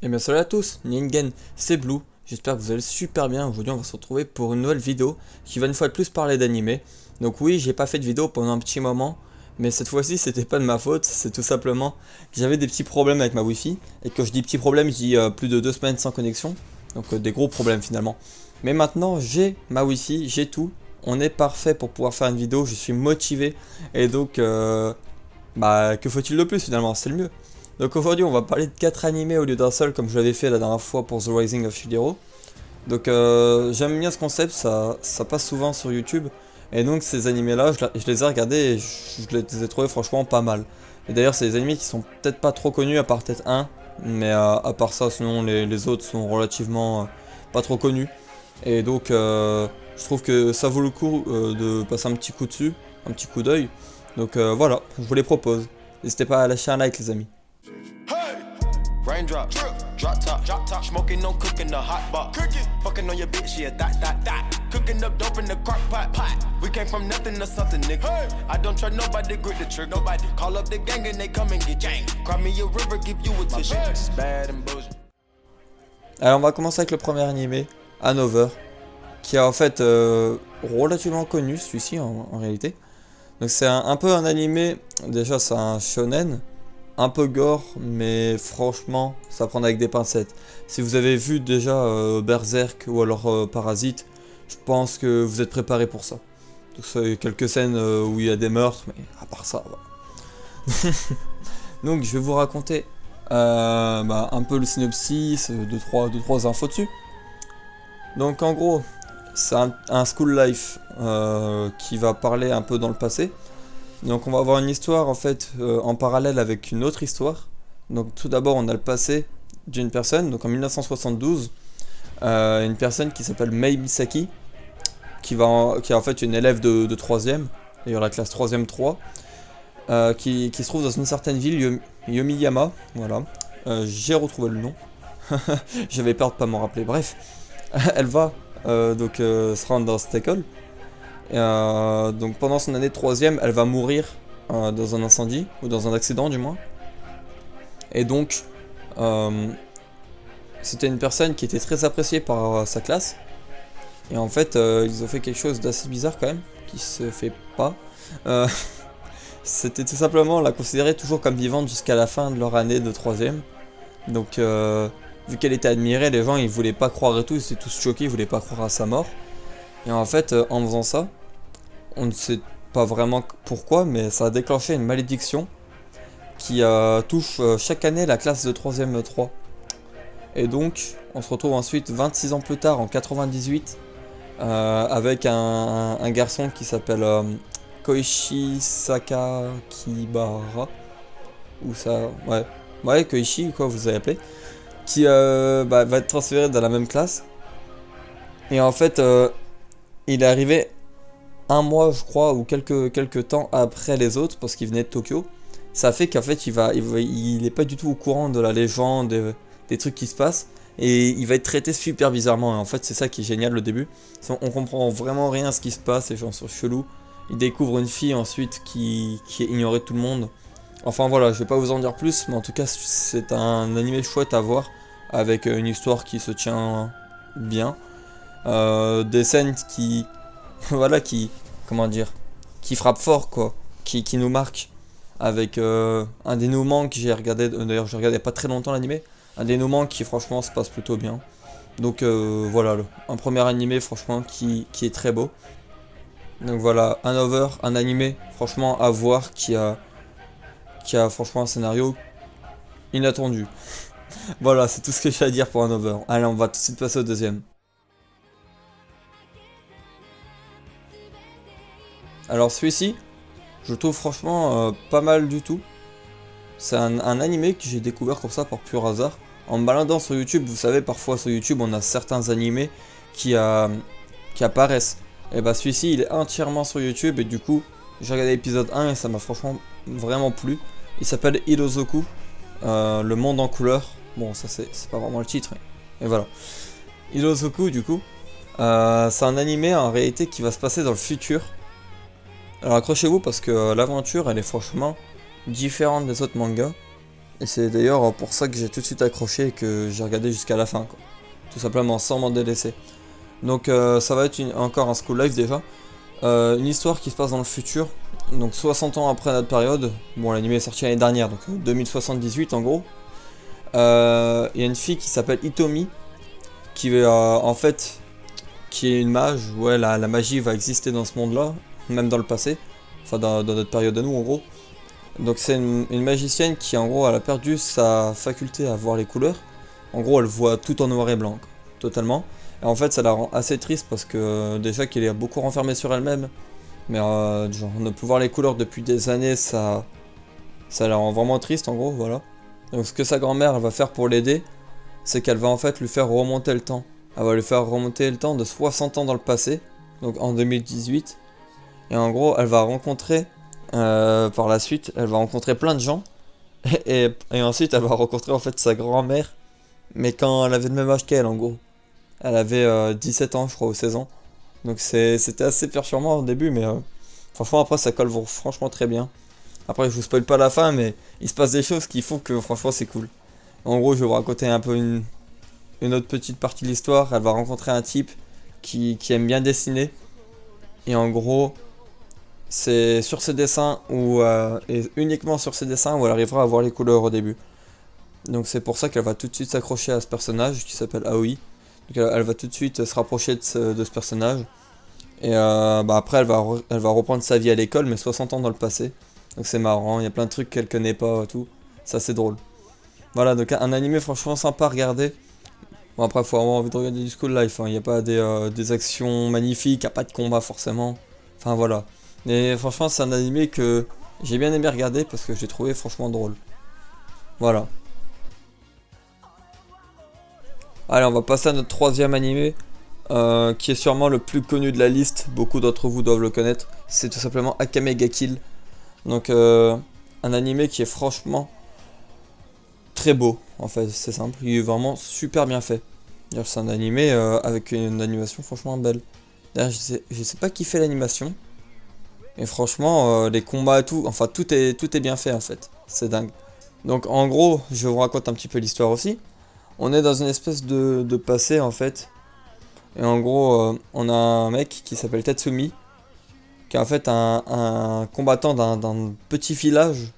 Et bien salut à tous, Ningen, c'est Blue, j'espère que vous allez super bien. Aujourd'hui on va se retrouver pour une nouvelle vidéo qui va une fois de plus parler d'animé. Donc oui, j'ai pas fait de vidéo pendant un petit moment, mais cette fois-ci c'était pas de ma faute, c'est tout simplement que j'avais des petits problèmes avec ma wifi. Et quand je dis petits problèmes, je dis plus de 2 semaines sans connexion, donc des gros problèmes finalement. Mais maintenant j'ai ma wifi, j'ai tout, on est parfait pour pouvoir faire une vidéo, je suis motivé, et donc que faut-il de plus finalement, c'est le mieux. Donc aujourd'hui on va parler de 4 animés au lieu d'un seul comme je l'avais fait la dernière fois pour The Rising of Shigero. Donc j'aime bien ce concept, ça passe souvent sur YouTube. Et donc ces animés là je les ai regardés et je les ai trouvés franchement pas mal. Et d'ailleurs c'est des animés qui sont peut-être pas trop connus à part peut-être un. Mais à part ça sinon les autres sont relativement pas trop connus. Et donc je trouve que ça vaut le coup de passer un petit coup dessus, un petit coup d'œil. Donc voilà, je vous les propose. N'hésitez pas à lâcher un like les amis. Raindrops, drop top, smoking, no cooking the hot pot. Fucking on your bitch, yeah, that. Cooking up dope in the crock pot. We came from nothing to something, nigga. I don't trust nobody, grip the trick. Nobody call up the gang and they come and get gang. Cry me a river, give you a tissue. It's bad and bullshit. Alors on va commencer avec le premier animé, Hanover, qui est en fait relativement connu celui-ci en réalité. Donc c'est un peu un animé, déjà c'est un shonen, un peu gore, mais franchement, ça prend avec des pincettes. Si vous avez vu déjà Berserk ou alors Parasite, je pense que vous êtes préparé pour ça. Donc c'est quelques scènes où il y a des meurtres, mais à part ça, voilà. Donc je vais vous raconter un peu le synopsis, 2-3 infos dessus. Donc en gros, c'est un school life qui va parler un peu dans le passé. Donc on va avoir une histoire en fait en parallèle avec une autre histoire. Donc tout d'abord on a le passé d'une personne, donc en 1972, une personne qui s'appelle Mei Misaki, qui est en fait une élève de 3ème, d'ailleurs la classe 3ème 3, qui se trouve dans une certaine ville, Yomiyama, voilà. J'ai retrouvé le nom, j'avais peur de pas m'en rappeler, bref. Elle va se rendre dans cette école. Donc pendant son année de 3ème, elle va mourir dans un incendie, ou dans un accident du moins. Et donc, c'était une personne qui était très appréciée par sa classe. Et en fait, ils ont fait quelque chose d'assez bizarre quand même, qui se fait pas. C'était tout simplement la considérer toujours comme vivante jusqu'à la fin de leur année de 3ème. Donc, vu qu'elle était admirée, les gens ils voulaient pas croire et tout, ils étaient tous choqués, ils voulaient pas croire à sa mort. Et en fait, en faisant ça, on ne sait pas vraiment pourquoi, mais ça a déclenché une malédiction qui touche chaque année la classe de 3ème 3. Et donc, on se retrouve ensuite 26 ans plus tard, en 98, avec un garçon qui s'appelle Koichi Sakakibara. Ou ça, ouais, Koichi, quoi vous avez appelé. Qui va être transféré dans la même classe. Et en fait, il est arrivé un mois, je crois, ou quelques temps après les autres, parce qu'il venait de Tokyo. Ça fait qu'en fait, il est pas du tout au courant de la légende, des trucs qui se passent, et il va être traité super bizarrement. Et en fait, c'est ça qui est génial au début. On comprend vraiment rien à ce qui se passe, les gens sont chelous. Il découvre une fille ensuite qui est ignorée de tout le monde. Enfin voilà, je vais pas vous en dire plus, mais en tout cas, c'est un animé chouette à voir, avec une histoire qui se tient bien. Des scènes qui voilà comment dire, qui frappent fort quoi, qui nous marquent, avec un dénouement que j'ai regardé, d'ailleurs je regardais pas très longtemps l'animé, un dénouement qui franchement se passe plutôt bien. Donc voilà, un premier animé franchement qui est très beau. Donc voilà, Hanover, un animé franchement à voir qui a franchement un scénario inattendu. Voilà, c'est tout ce que j'ai à dire pour Hanover. Allez, on va tout de suite passer au deuxième. Alors celui-ci, je le trouve franchement pas mal du tout. C'est un animé que j'ai découvert comme ça par pur hasard. En me baladant sur YouTube, vous savez, parfois sur YouTube on a certains animés qui apparaissent. Et bah celui-ci il est entièrement sur YouTube et du coup j'ai regardé l'épisode 1 et ça m'a franchement vraiment plu. Il s'appelle Hirozoku, le monde en couleur. Bon ça c'est pas vraiment le titre, mais voilà. Hirozoku du coup, c'est un animé en réalité qui va se passer dans le futur. Alors accrochez-vous parce que l'aventure elle est franchement différente des autres mangas. Et c'est d'ailleurs pour ça que j'ai tout de suite accroché et que j'ai regardé jusqu'à la fin, quoi. Tout simplement, sans m'en délaisser. Donc ça va être encore un school life déjà. Une histoire qui se passe dans le futur, donc 60 ans après notre période. Bon, l'anime est sorti l'année dernière, donc 2078 en gros. Il y a une fille qui s'appelle Hitomi, qui en fait, qui est une mage. Ouais, la magie va exister dans ce monde-là, même dans le passé. Enfin, dans notre période à nous, en gros. Donc c'est une magicienne qui, en gros, elle a perdu sa faculté à voir les couleurs. En gros, elle voit tout en noir et blanc, quoi, totalement. Et en fait, ça la rend assez triste parce que déjà qu'elle est beaucoup renfermée sur elle-même. Mais genre, ne plus voir les couleurs depuis des années, ça la rend vraiment triste, en gros, voilà. Donc ce que sa grand-mère elle va faire pour l'aider, c'est qu'elle va en fait lui faire remonter le temps. Elle va lui faire remonter le temps de 60 ans dans le passé, donc en 2018. Et en gros, elle va rencontrer, par la suite, elle va rencontrer plein de gens. Et ensuite, elle va rencontrer en fait sa grand-mère, mais quand elle avait le même âge qu'elle, en gros. Elle avait 17 ans, je crois, ou 16 ans. Donc c'était assez perturbant au début, mais franchement, après, ça colle franchement très bien. Après, je vous spoil pas la fin, mais il se passe des choses qui font que franchement, c'est cool. En gros, je vais vous raconter un peu une autre petite partie de l'histoire. Elle va rencontrer un type qui aime bien dessiner. Et en gros, c'est sur ses dessins, et uniquement sur ses dessins, où elle arrivera à voir les couleurs au début. Donc c'est pour ça qu'elle va tout de suite s'accrocher à ce personnage qui s'appelle Aoi. Donc elle va tout de suite se rapprocher de ce personnage. Et après elle va reprendre sa vie à l'école, mais 60 ans dans le passé. Donc c'est marrant, il y a plein de trucs qu'elle connaît pas et tout. C'est assez drôle. Voilà, donc un animé franchement sympa à regarder. Bon après faut avoir envie de regarder du school life, hein. Il n'y a pas des actions magnifiques, il n'y a pas de combat forcément. Enfin voilà. Mais franchement c'est un animé que j'ai bien aimé regarder parce que j'ai trouvé franchement drôle. Voilà. Allez, on va passer à notre troisième animé, qui est sûrement le plus connu de la liste. Beaucoup d'entre vous doivent le connaître. C'est tout simplement Akame ga Kill. Donc, un animé qui est franchement très beau. En fait, c'est simple. Il est vraiment super bien fait. D'ailleurs, c'est un animé avec une animation franchement belle. D'ailleurs, je sais pas qui fait l'animation. Et franchement, les combats et tout, enfin, tout est bien fait en fait. C'est dingue. Donc, en gros, je vous raconte un petit peu l'histoire aussi. On est dans une espèce de passé en fait. Et en gros, on a un mec qui s'appelle Tatsumi, qui est en fait un combattant d'un petit village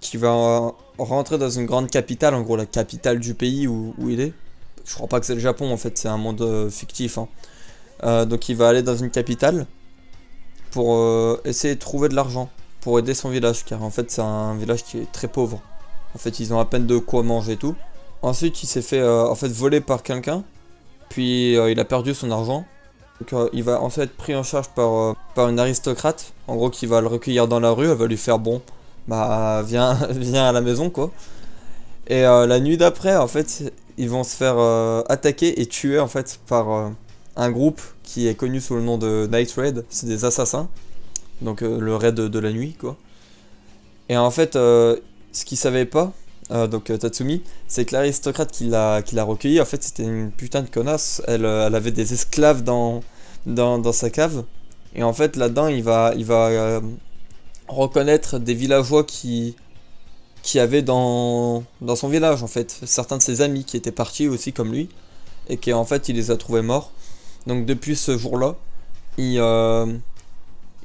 qui va rentrer dans une grande capitale, en gros la capitale du pays où il est. Je crois pas que c'est le Japon en fait, c'est un monde fictif, hein. Donc il va aller dans une capitale pour essayer de trouver de l'argent pour aider son village, car en fait c'est un village qui est très pauvre. En fait ils ont à peine de quoi manger et tout. Ensuite, il s'est fait en fait voler par quelqu'un, puis il a perdu son argent. Donc il va ensuite être pris en charge par une aristocrate, en gros qui va le recueillir dans la rue, elle va lui faire bon, bah viens, viens à la maison quoi. Et la nuit d'après, en fait, ils vont se faire attaquer et tuer en fait par un groupe qui est connu sous le nom de Night Raid, c'est des assassins, donc le raid de la nuit quoi. Et en fait, ce qu'ils savaient pas, donc Tatsumi, c'est que l'aristocrate qui l'a recueilli, en fait c'était une putain de connasse. Elle avait des esclaves dans sa cave. Et en fait là-dedans il va reconnaître des villageois qui avaient dans son village en fait. Certains de ses amis qui étaient partis aussi comme lui. Et qui en fait il les a trouvés morts. Donc depuis ce jour-là,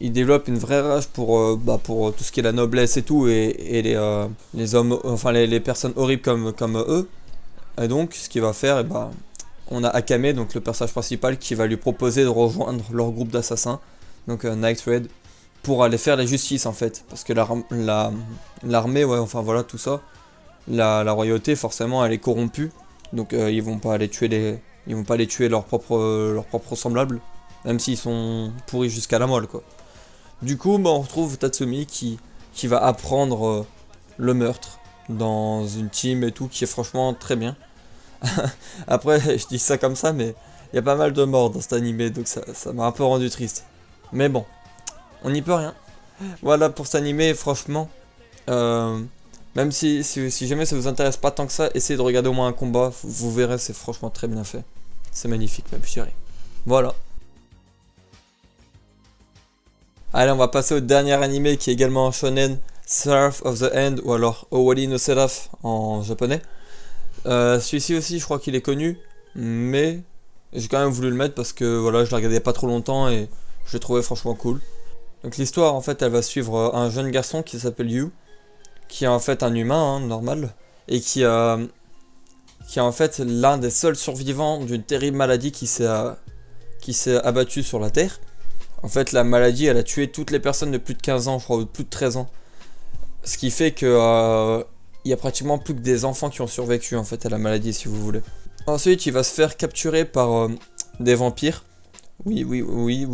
il développe une vraie rage pour tout ce qui est la noblesse et tout, et les hommes, enfin les personnes horribles comme eux. Et donc, ce qu'il va faire, on a Akame, donc le personnage principal, qui va lui proposer de rejoindre leur groupe d'assassins, donc Night Raid, pour aller faire la justice en fait. Parce que l'armée, ouais, enfin voilà, tout ça, la royauté, forcément, elle est corrompue. Donc ils vont pas aller tuer leurs propres semblables, même s'ils sont pourris jusqu'à la moelle quoi. Du coup, on retrouve Tatsumi qui va apprendre le meurtre dans une team et tout, qui est franchement très bien. Après, je dis ça comme ça, mais il y a pas mal de morts dans cet animé, donc ça m'a un peu rendu triste. Mais bon, on n'y peut rien. Voilà pour cet animé, franchement. Même si jamais ça vous intéresse pas tant que ça, essayez de regarder au moins un combat, vous verrez, c'est franchement très bien fait. C'est magnifique, même, je dirais. Voilà. Allez, on va passer au dernier animé qui est également un shonen, Seraph of the End ou alors Owari no Seraph en japonais. Celui-ci aussi, je crois qu'il est connu, mais j'ai quand même voulu le mettre parce que voilà, je le regardais pas trop longtemps et je le trouvais franchement cool. Donc l'histoire en fait, elle va suivre un jeune garçon qui s'appelle Yu, qui est en fait un humain normal et qui est en fait l'un des seuls survivants d'une terrible maladie qui s'est abattue sur la Terre. En fait, la maladie, elle a tué toutes les personnes de plus de 15 ans, je crois, ou de plus de 13 ans. Ce qui fait que il y a pratiquement plus que des enfants qui ont survécu en fait à la maladie, si vous voulez. Ensuite, il va se faire capturer par des vampires. Oui,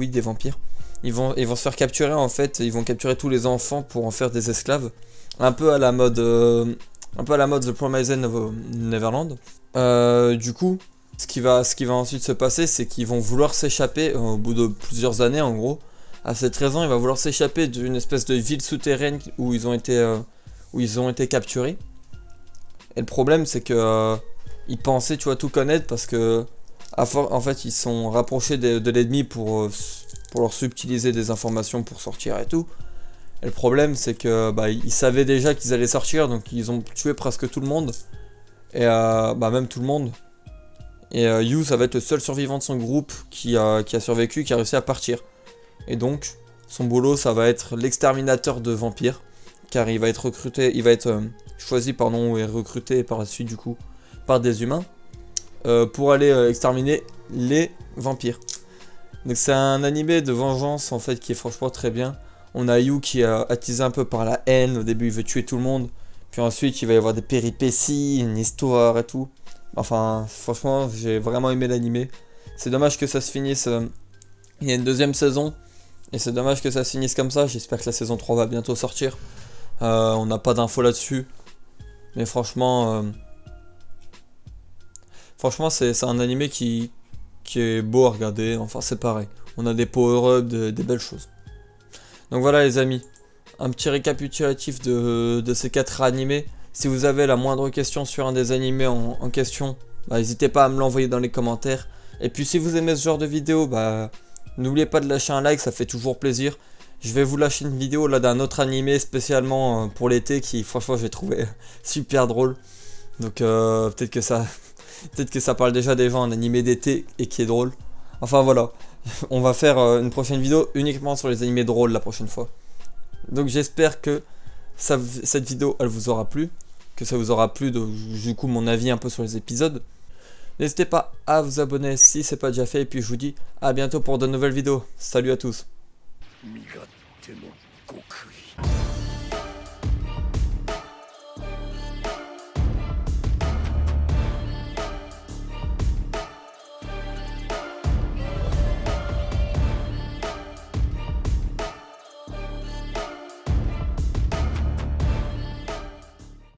des vampires. Ils vont se faire capturer en fait. Ils vont capturer tous les enfants pour en faire des esclaves. Un peu à la mode The Promised Neverland. Du coup, ce qui va ensuite se passer, c'est qu'ils vont vouloir s'échapper au bout de plusieurs années en gros. À cette raison, il va vouloir s'échapper d'une espèce de ville souterraine où ils ont été capturés. Et le problème, c'est que ils pensaient, tu vois, tout connaître parce que en fait, ils sont rapprochés de l'ennemi pour leur subtiliser des informations pour sortir et tout. Et le problème, c'est que ils savaient déjà qu'ils allaient sortir, donc ils ont tué presque tout le monde. Et même tout le monde. Et Yu, ça va être le seul survivant de son groupe qui a survécu, qui a réussi à partir. Et donc, son boulot, ça va être l'exterminateur de vampires, car il va être choisi et recruté par la suite du coup par des humains pour aller exterminer les vampires. Donc c'est un animé de vengeance en fait qui est franchement très bien. On a Yu qui est attisé un peu par la haine. Au début, il veut tuer tout le monde, puis ensuite il va y avoir des péripéties, une histoire et tout. Enfin, franchement, j'ai vraiment aimé l'animé. C'est dommage que ça se finisse. Il y a une deuxième saison. Et c'est dommage que ça se finisse comme ça. J'espère que la saison 3 va bientôt sortir. On n'a pas d'infos là-dessus. Mais franchement, c'est un animé qui est beau à regarder. Enfin, c'est pareil. On a des power-ups, des belles choses. Donc voilà les amis. Un petit récapitulatif de ces 4 animés. Si vous avez la moindre question sur un des animés en question, n'hésitez pas à me l'envoyer dans les commentaires. Et puis si vous aimez ce genre de vidéo, n'oubliez pas de lâcher un like, ça fait toujours plaisir. Je vais vous lâcher une vidéo là d'un autre animé spécialement pour l'été qui franchement j'ai trouvé super drôle. Donc peut-être que ça parle déjà des gens, un animé d'été et qui est drôle. Enfin voilà, on va faire une prochaine vidéo uniquement sur les animés drôles la prochaine fois. Donc j'espère que cette vidéo elle vous aura plu, que ça vous aura plu du coup mon avis un peu sur les épisodes. N'hésitez pas à vous abonner si c'est pas déjà fait et puis je vous dis à bientôt pour de nouvelles vidéos. Salut à tous.